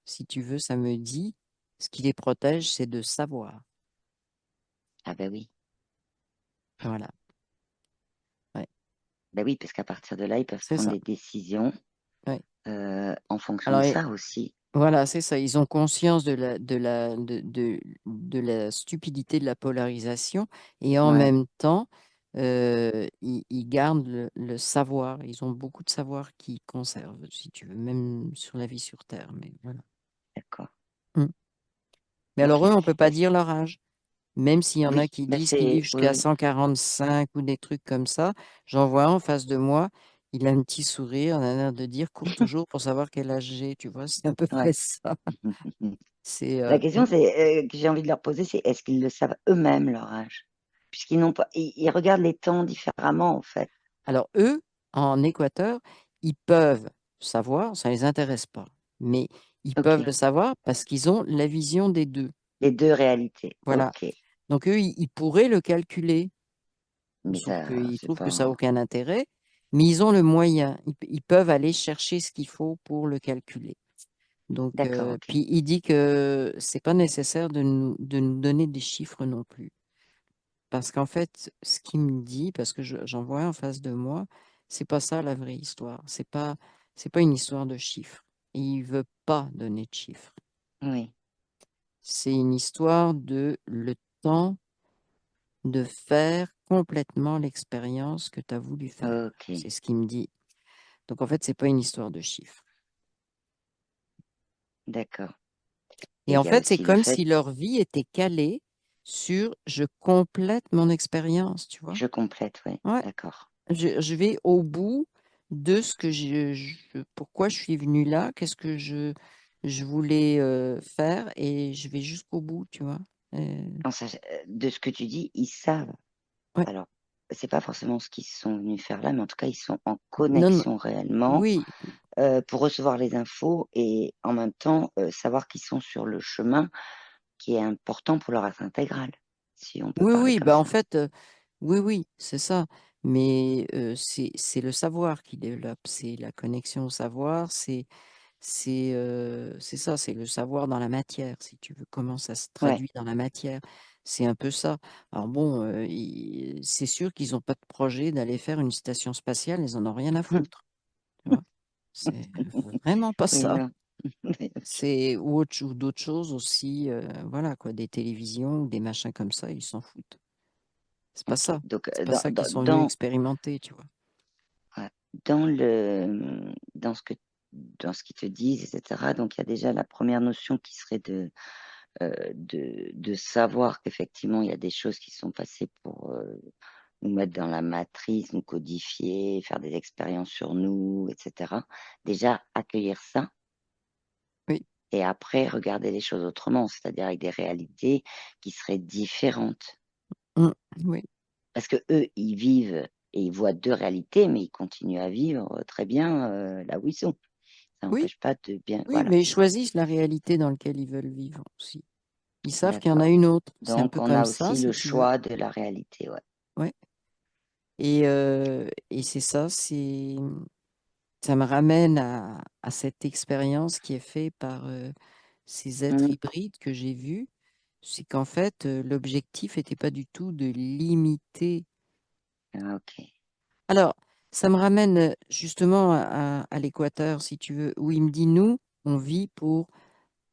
si tu veux, ça me dit, ce qui les protège, c'est de savoir. Ah ben oui. Voilà. Ouais, Ben oui, parce qu'à partir de là, ils peuvent c'est prendre ça. des décisions Ouais. en fonction de Alors, ça aussi. voilà, c'est ça. Ils ont conscience de la stupidité de la polarisation et en Ouais. même temps, ils gardent le savoir. Ils ont beaucoup de savoir qu'ils conservent, si tu veux, même sur la vie sur Terre. Mais voilà. d'accord. Mm. Mais alors Ok. eux, on ne peut pas Est-ce- dire leur âge. Même s'il y en a Oui, qui mais disent qu'ils vivent c'est, jusqu'à oui, 145 ou des trucs comme ça, j'en vois un en face de moi, il a un petit sourire, on a l'air de dire cours toujours pour savoir quel âge j'ai, tu vois, c'est à peu près ouais. ça. C'est La question, que j'ai envie de leur poser, c'est est-ce qu'ils le savent eux-mêmes leur âge? Puisqu'ils n'ont pas, ils regardent les temps différemment en fait. Alors eux, en Équateur, ils peuvent savoir, ça ne les intéresse pas, mais ils Ok. peuvent le savoir parce qu'ils ont la vision des deux. Les deux réalités. Voilà. Ok. Donc eux, ils pourraient le calculer, Mais sauf ça, qu'ils c'est trouvent que ça n'a pas. aucun intérêt, mais ils ont le moyen. Ils peuvent aller chercher ce qu'il faut pour le calculer. Donc, D'accord. Ok. puis il dit que c'est pas nécessaire de nous donner des chiffres non plus. Parce qu'en fait, ce qu'il me dit, parce que j'en vois un en face de moi, c'est pas ça la vraie histoire. C'est pas une histoire de chiffres. Et il veut pas donner de chiffres. Oui. C'est une histoire de le temps de faire complètement l'expérience que tu as voulu faire. Ok. C'est ce qu'il me dit. Donc en fait, c'est pas une histoire de chiffres. D'accord. Et Et il en y a fait, c'est aussi le comme fait, si leur vie était calée sur je complète mon expérience, tu vois. je complète, oui. Ouais, D'accord. je vais au bout de ce que pourquoi je suis venue là, qu'est-ce que je voulais faire et je vais jusqu'au bout, tu vois. En de ce que tu dis, ils savent. Ouais, Alors, c'est pas forcément ce qu'ils sont venus faire là, mais en tout cas, ils sont en non, non, connexion réellement oui, pour recevoir les infos et en même temps savoir qu'ils sont sur le chemin qui est important pour leur être intégral, si on peut oui, parler oui, comme bah en ça. fait, oui, oui, c'est ça. Mais c'est le savoir qui développe, c'est la connexion au savoir, c'est ça, c'est le savoir dans la matière, si tu veux, comment ça se Ouais. traduit dans la matière. C'est un peu ça. Alors bon, c'est sûr qu'ils n'ont pas de projet d'aller faire une station spatiale, ils en ont rien à foutre, tu vois. C'est vraiment pas Oui, ça. non. Ok. C'est ou d'autres choses aussi, voilà quoi, des télévisions ou des machins comme ça, ils s'en foutent. C'est pas Ok. ça. Donc, C'est pas ça qu'ils sont venus expérimenter, tu vois. ouais, dans dans ce qu'ils te disent, etc. Donc, il y a déjà la première notion qui serait de savoir qu'effectivement, il y a des choses qui sont passées pour nous mettre dans la matrice, nous codifier, faire des expériences sur nous, etc. Déjà, accueillir ça Oui, et après, regarder les choses autrement, c'est-à-dire avec des réalités qui seraient différentes. mm, oui, Parce que eux, ils vivent et ils voient deux réalités, mais ils continuent à vivre très bien là où ils sont. Ça oui, n'empêche pas de bien. oui, Voilà, mais ils choisissent la réalité dans laquelle ils veulent vivre aussi. Ils savent qu'il y en a d'accord. une autre. C'est un Donc, peu on comme a ça, aussi le si tu veux. choix de la réalité. Ouais. Ouais. Et c'est ça, ça me ramène à cette expérience qui est faite par ces êtres Mm. hybrides que j'ai vus. C'est qu'en fait, l'objectif n'était pas du tout de limiter. Ah, ok. Alors, ça me ramène justement à l'équateur, si tu veux, où il me dit, nous, on vit pour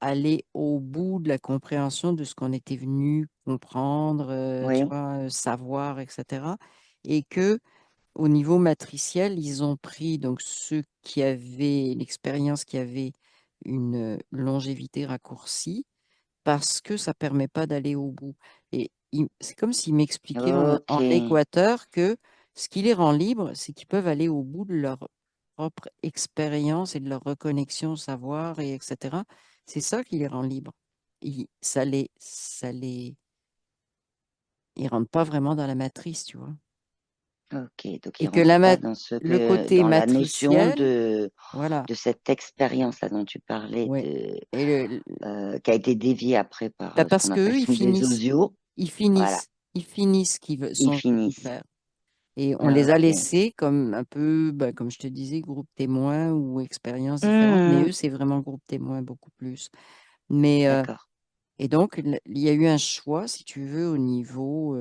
aller au bout de la compréhension de ce qu'on était venu comprendre, tu Oui. vois, savoir, etc. Et que au niveau matriciel, ils ont pris donc ceux qui avaient l'expérience, qui avait une longévité raccourcie, parce que ça permet pas d'aller au bout. Et c'est comme s'il m'expliquait Ok. en équateur que ce qui les rend libres, c'est qu'ils peuvent aller au bout de leur propre expérience et de leur reconnexion au savoir, et etc. C'est ça qui les rend libres. Ils rentrent pas vraiment dans la matrice, tu vois. Ok. Donc, ils Et que rentrent pas dans ce le côté dans la notion matriciel, voilà, de cette expérience-là dont tu parlais, ouais. Et qui a été déviée après par bah ce parce qu'on appelle qu'eux, tous les osios. Voilà. ils finissent ce Ils sont venus finissent. faire. Et on Ah, les a ok. laissés comme un peu, bah, comme je te disais, groupe témoin ou expériences différentes, mais Hmm. eux, c'est vraiment groupe témoin beaucoup plus. Mais, D'accord. et donc, il y a eu un choix, si tu veux, au niveau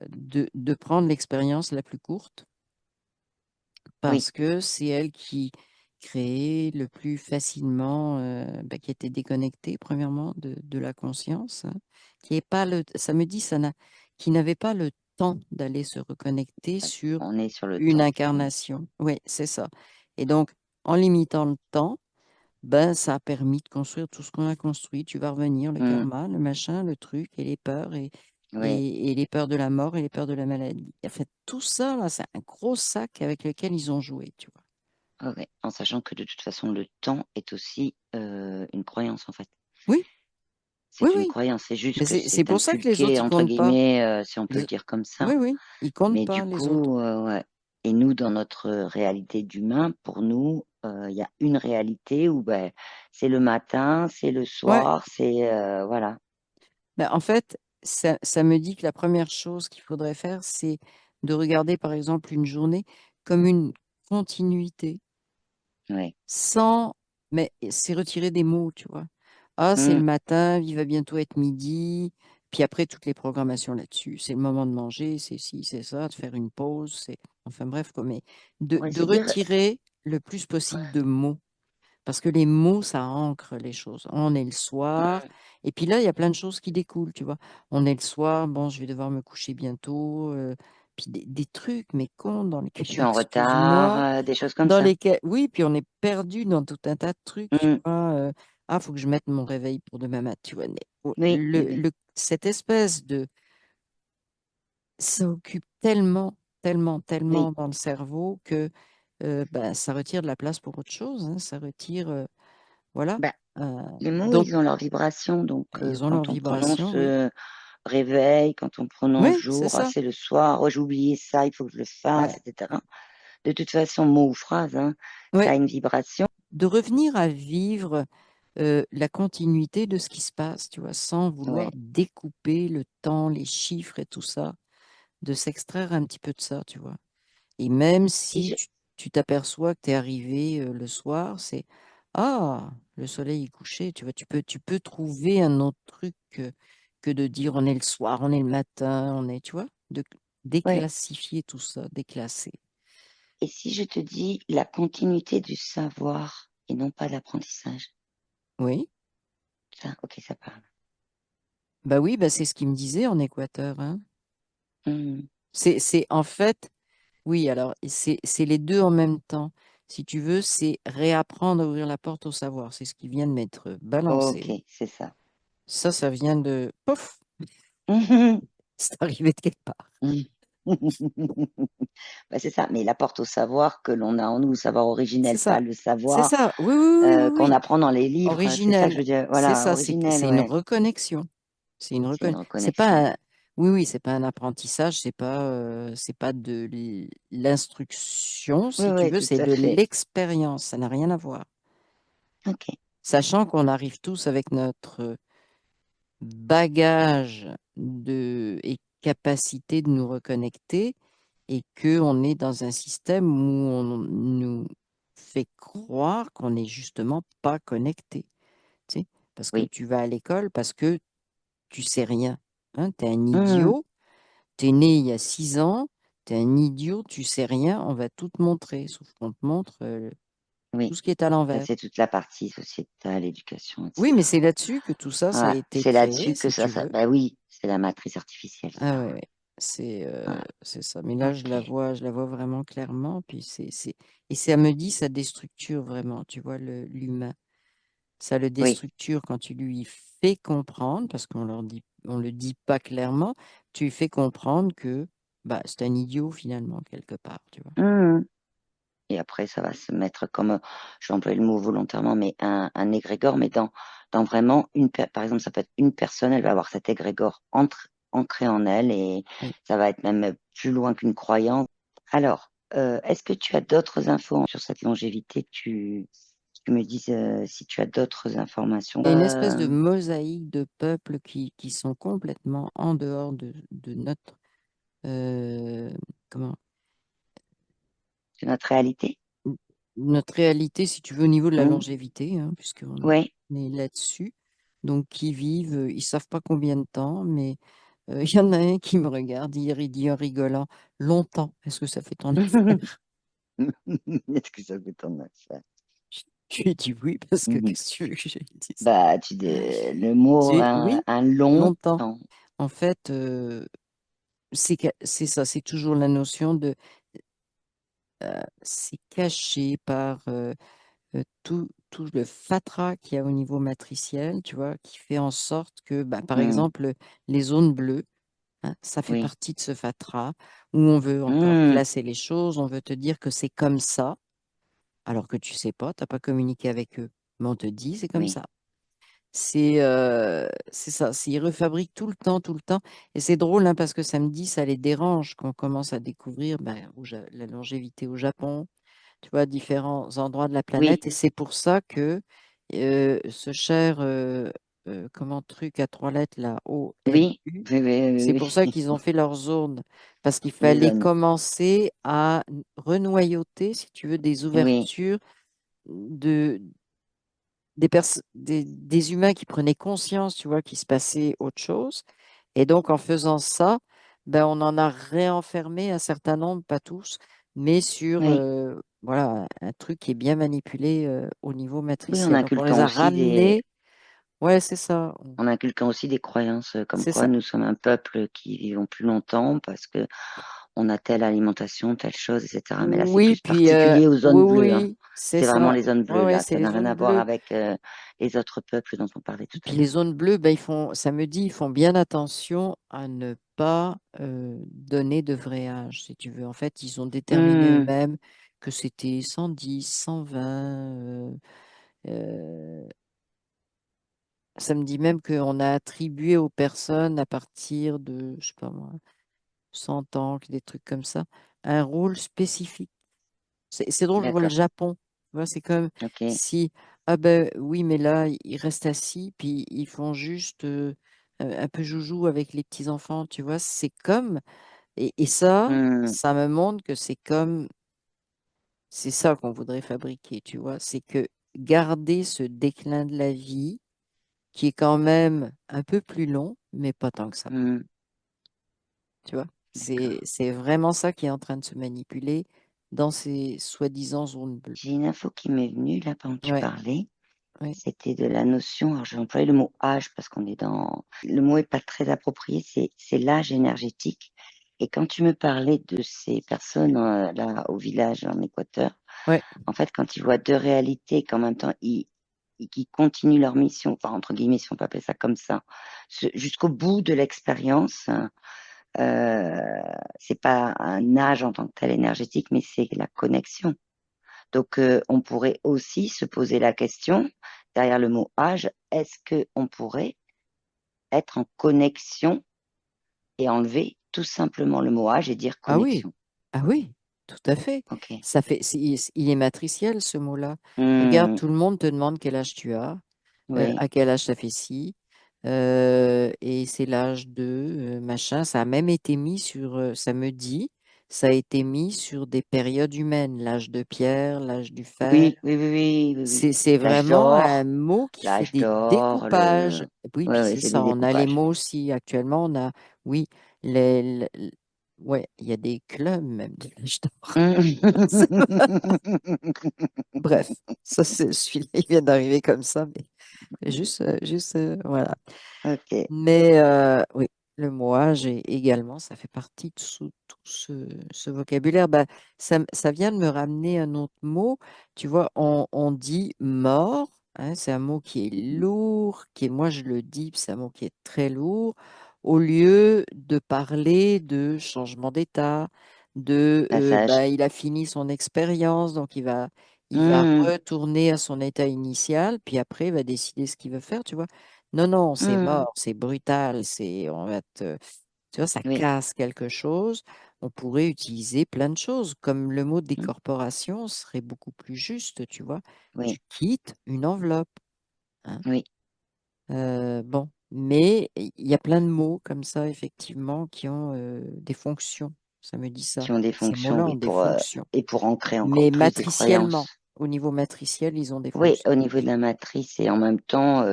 de prendre l'expérience la plus courte, Oui. parce que c'est elle qui créait le plus facilement, bah, qui était déconnectée, premièrement, de la conscience, hein, qui est pas ça me dit, qui n'avait pas le temps d'aller se reconnecter Ouais, sur on est sur le une temps, finalement. incarnation. Oui, c'est ça. Et donc, en limitant le temps, ben, ça a permis de construire tout ce qu'on a construit. Tu vas revenir, le Mm, karma, le machin, le truc, et les peurs, ouais, et les peurs de la mort, et les peurs de la maladie. En fait, tout ça, là, c'est un gros sac avec lequel ils ont joué, tu vois. ouais, ouais. En sachant que de toute façon, le temps est aussi une croyance, en fait. Oui, oui, C'est une oui. croyance, c'est juste Mais que c'est c'est pour ça que les inculqué, autres, ils entre comptent pas. guillemets, si on peut Les- le dire comme ça. Oui, oui, ils comptent Mais du pas, les autres. coup, ouais. Et nous, dans notre réalité d'humain, pour nous, il y a une réalité où ben, c'est le matin, c'est le Ouais. soir, c'est voilà. Ben, en fait, ça me dit que la première chose qu'il faudrait faire, c'est de regarder, par exemple, une journée comme une continuité. Ouais. Sans, mais c'est retirer des mots, tu vois. Ah, c'est le Mm. matin, il va bientôt être midi, puis après toutes les programmations là-dessus. C'est le moment de manger, c'est ci, c'est ça, de faire une pause, c'est, enfin bref, quoi, mais Ouais, de c'est dire. retirer le plus possible de mots. Parce que les mots, ça ancre les choses. On est le soir, Mm. et puis là, il y a plein de choses qui découlent, tu vois. On est le soir, bon, je vais devoir me coucher bientôt, puis des trucs, mais cons, dans Je suis lesquels, en retard, excuse-moi, des choses comme dans ça. lesquels, oui, puis on est perdu dans tout un tas de trucs, tu Mm. vois. Ah, faut que je mette mon réveil pour demain matin, tu vois. Mais, Oui, oui, oui. cette espèce de, ça occupe tellement, tellement, tellement Oui. dans le cerveau que ben, ça retire de la place pour autre chose, hein. Ça retire, voilà. Bah, Euh, les mots, donc, ils ont leur vibration. Donc, ils ont leur quand on vibration, prononce oui. réveil, quand on prononce Oui, c'est jour, ah, ça. c'est le soir, oh, j'ai oublié ça, il faut que je le fasse, Ouais. etc. De toute façon, mot ou phrase, hein, ça Ouais. a une vibration. De revenir à vivre la continuité de ce qui se passe, tu vois, sans vouloir Ouais. découper le temps, les chiffres et tout ça, de s'extraire un petit peu de ça, tu vois. Et même Et si tu t'aperçois que tu es arrivé le soir, c'est ah, le soleil est couché, tu vois, tu peux trouver un autre truc que de dire on est le soir, on est le matin, on est, tu vois, de ouais. déclassifier tout ça, déclasser. Et si je te dis la continuité du savoir et non pas l'apprentissage, Oui, ça, ok, ça parle. bah oui, bah c'est ce qu'il me disait en Équateur, hein. Hmm. C'est en fait, oui, alors c'est les deux en même temps. Si tu veux, c'est réapprendre à ouvrir la porte au savoir. C'est ce qui vient de m'être Ok, balancé. c'est ça. Ça vient de, pouf, Mhm. c'est arrivé de quelque part. Mhm. Bah, c'est ça, mais la porte au savoir que l'on a en nous, le savoir C'est originel, pas ça. le C'est savoir ça. Oui, oui, oui, oui, qu'on oui. apprend dans les livres. C'est ça que je Originel. veux dire. C'est Voilà, ça. originel, C'est une ouais. reconnexion. C'est une C'est une C'est pas reconnexion. oui, oui, c'est pas un apprentissage. C'est pas de l'instruction, Oui, si tu oui, veux. tout C'est à de fait. l'expérience. Ça n'a rien à voir. Ok. Sachant qu'on arrive tous avec notre bagage et capacité de nous reconnecter et qu'on est dans un système où on nous fait croire qu'on n'est justement pas connecté. Tu sais, parce que Oui. tu vas à l'école, parce que tu sais rien. Hein, tu es un Mhm. idiot, tu es né il y a 6 ans, tu es un idiot, tu sais rien, on va tout te montrer, sauf qu'on te montre tout Oui. ce qui est à Ça, l'envers. c'est toute la partie sociétale, éducation, Oui, mais etc. c'est là-dessus que tout ça, ça a Ouais, été c'est créé, là-dessus que si tu ça. veux. Bah oui, c'est la matrice artificielle, Ah ça. ouais, ouais. Ouais. C'est ça. Mais là, Ok. je la vois vraiment clairement. Puis et ça me dit, ça déstructure vraiment, tu vois, l'humain. Ça le Oui. déstructure quand tu lui fais comprendre, parce on le dit pas clairement, tu lui fais comprendre que bah, c'est un idiot finalement, quelque part, tu vois. Mhm. Et après, ça va se mettre comme, je vais employer le mot volontairement, mais un égrégore, mais dans vraiment par exemple, ça peut être une personne, elle va avoir cet égrégore ancré en elle et Oui. ça va être même plus loin qu'une croyance. Alors, est-ce que tu as d'autres infos sur cette longévité? Tu me dis si tu as d'autres informations. Il y a une espèce de mosaïque de peuples qui sont complètement en dehors de notre, euh, comment, C'est notre réalité? notre réalité, si tu veux, au niveau de la Hmm. longévité, hein, puisqu'on Ouais. est là-dessus. Donc, qui vivent, ils savent pas combien de temps, mais il y en a un qui me regarde hier, il dit en rigolant, longtemps, est-ce que ça fait ton affaire? Est-ce que ça fait ton affaire? Je lui ai dit oui, parce que Mhm. qu'est-ce que tu veux que je lui dise? Bah, le mot Oui, un long longtemps. temps. En fait, c'est ça, c'est toujours la notion de, c'est caché par tout le fatras qu'il y a au niveau matriciel, tu vois, qui fait en sorte que, bah, par Hmm, exemple, les zones bleues, hein, ça fait oui. partie de ce fatras où on veut encore Hmm, classer les choses, on veut te dire que c'est comme ça, alors que tu sais pas, tu n'as pas communiqué avec eux, mais on te dit c'est comme oui. ça. C'est ça, ils refabriquent tout le temps, tout le temps. Et c'est drôle hein, parce que samedi, ça les dérange qu'on commence à découvrir ben, la longévité au Japon, tu vois, différents endroits de la Oui. planète. Et c'est pour ça que ce cher comment truc à trois lettres, là, Oui. ONU, Oui, oui, c'est oui, pour ça oui. qu'ils ont fait leur zone. Parce qu'il Les fallait zones. commencer à renoyauter, si tu veux, des Oui. ouvertures de, des humains qui prenaient conscience, tu vois, qu'il se passait autre chose. Et donc, en faisant ça, ben, on en a réenfermé un certain nombre, pas tous, mais sur Oui. voilà, un truc qui est bien manipulé au niveau Oui, en matriciel. Donc, on les inculquant a aussi des, ramenés. Ouais, c'est ça. en inculquant aussi des croyances comme C'est quoi ça. nous sommes un peuple qui vivons plus longtemps parce que on a telle alimentation, telle chose, etc. Mais là, c'est Oui, plus puis particulier aux oui, zones bleues, hein. oui, c'est C'est vraiment ça. les zones Ouais, bleues, ouais, là. c'est Ça les n'a rien zones à voir bleues. avec les autres peuples dont on parlait tout à Puis les l'heure. zones bleues, ben, ça me dit, ils font bien attention à ne pas donner de vrai âge, si tu veux. En fait, ils ont déterminé Hmm, eux-mêmes que c'était 110, 120. Euh, Ça me dit même qu'on a attribué aux personnes à partir de, je sais pas moi, 100 ans, des trucs comme ça, un rôle spécifique. C'est drôle, je vois le d'accord. Japon. Tu vois, c'est comme Ok. si, ah ben oui, mais là, ils restent assis, puis ils font juste un peu joujou avec les petits-enfants, tu vois. C'est comme, et ça, Hmm, ça me montre que c'est ça qu'on voudrait fabriquer, tu vois. C'est que garder ce déclin de la vie, qui est quand même un peu plus long, mais pas tant que ça, hmm, tu vois. d'accord. C'est vraiment ça qui est en train de se manipuler dans ces soi-disant zones bleues. J'ai une info qui m'est venue là pendant que tu Ouais, parlais. ouais, C'était de la notion, alors j'ai employé le mot âge parce qu'on est dans... Le mot est pas très approprié, c'est l'âge énergétique. Et quand tu me parlais de ces personnes là au village en Équateur, ouais. en fait, quand ils voient deux réalités, qu'en même temps, qui continuent leur mission, enfin, entre guillemets, si on peut appeler ça comme ça, jusqu'au bout de l'expérience, c'est pas un âge en tant que tel énergétique, mais c'est la connexion. Donc, on pourrait aussi se poser la question, derrière le mot âge, est-ce qu'on pourrait être en connexion et enlever tout simplement le mot âge et dire Ah oui, connexion? ah oui, tout à fait. OK. Ça fait, il est matriciel ce mot-là. Regarde, Hmm, tout le monde te demande quel âge tu as, oui, à quel âge ça fait ci, et c'est l'âge de machin. Ça a même été mis sur, ça me dit, ça a été mis sur des périodes humaines, l'âge de pierre, l'âge du fer. oui, oui, oui, oui, oui, oui. C'est L'âge vraiment un d'or, mot qui fait l'âge des d'or, découpages. le... Oui, Ouais, puis ouais, c'est c'est des ça. On a les découpages. mots aussi. Actuellement, on a, oui, ouais, il y a des clubs même de l'âge d'or. Bref, ça, c'est celui-là, il vient d'arriver comme ça, mais juste, voilà. Ok. Mais oui, le mot âge également, ça fait partie de tout ce vocabulaire. Bah, ça vient de me ramener un autre mot. Tu vois, on dit mort, hein, c'est un mot qui est lourd, qui est, moi je le dis, puis c'est un mot qui est très lourd, au lieu de parler de changement d'état, de Passage. bah, il a fini son expérience, donc il va Hmm, retourner à son état initial, puis après il va décider ce qu'il veut faire, tu vois. Non, non, c'est hmm, mort, c'est brutal, tu vois, ça oui, casse quelque chose. On pourrait utiliser plein de choses, comme le mot hmm, décorporation serait beaucoup plus juste, tu vois. Tu oui, quittes une enveloppe, hein. oui. Bon, mais il y a plein de mots comme ça, effectivement, qui ont des fonctions. Ça me dit ça. Qui ont des Ces fonctions, mots-là oui, ont des fonctions. et pour ancrer encore Mais plus des matriciellement, croyances. au niveau matriciel, ils ont des Oui, fonctions. au niveau de la matrice et en même temps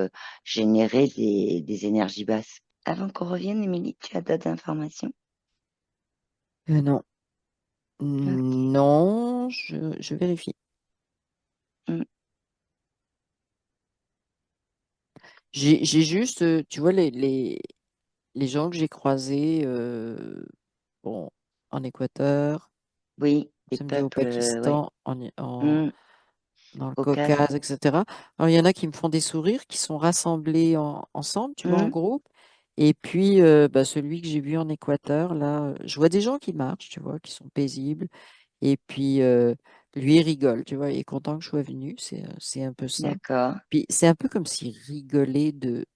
générer des énergies basses. Avant qu'on revienne, Émilie, tu as d'autres informations? Non, Ok. non, je vérifie. Hmm, J'ai juste, tu vois, les gens que j'ai croisés, bon, en Équateur, Oui, des ça me dit au peuples, ouais. Pakistan, Hmm, dans le Caucase. Caucase, etc. Alors, il y en a qui me font des sourires, qui sont rassemblés ensemble, tu vois, en Hmm, groupe. Et puis, bah, celui que j'ai vu en Équateur, là, je vois des gens qui marchent, tu vois, qui sont paisibles. Et puis, lui, il rigole, tu vois, il est content que je sois venu. C'est un peu ça. d'accord, Puis, c'est un peu comme s'il rigolait de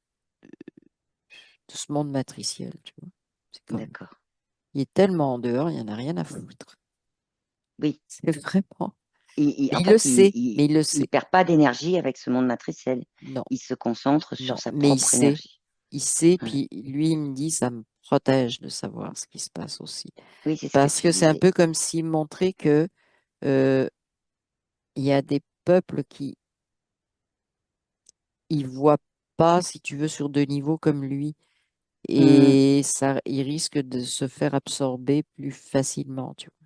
ce monde matriciel, tu vois. C'est comme, d'accord. il est tellement en dehors, il n'y en a rien à foutre. Oui. C'est vraiment. Mais En il le fait, sait, mais il le il sait. perd pas d'énergie avec ce monde matriciel. Non, Il se concentre sur non, sa mais il propre sait. énergie. Il sait, Ouais. puis lui, il me dit, ça me protège de savoir ce qui se passe aussi. Oui, c'est ce que Parce tu que c'est un disais. peu comme s'il montrait que euh, il y a des peuples qui ils voient pas, si tu veux, sur deux niveaux comme lui. Hmm, Et ça, il risque de se faire absorber plus facilement, tu vois.